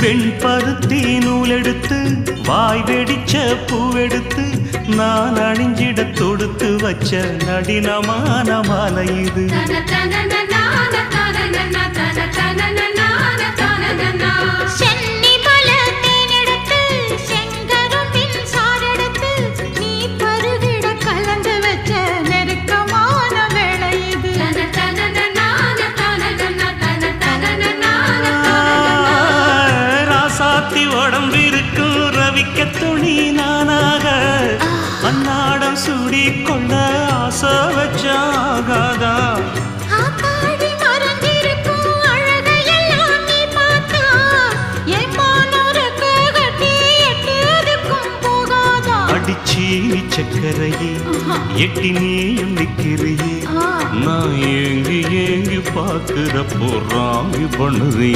வெண்பருத்தி நூலெடுத்து வாய் வெடிச்ச பூவெடுத்து நான் அணிஞ்சிட தொடுத்து வச்ச நடினமான மாலை இது. உடம்பிருக்கும் ரவிக்க துணி நானாக அன்னாடம் சூடி கொள்ள ஆசை வச்சாகாதா. அடிச்சீனி சக்கரையே எட்டி நீயும் நிக்கிறியே நான் ஏங்கி ஏங்கி பார்க்கிற போறாங்க பண்ணுது.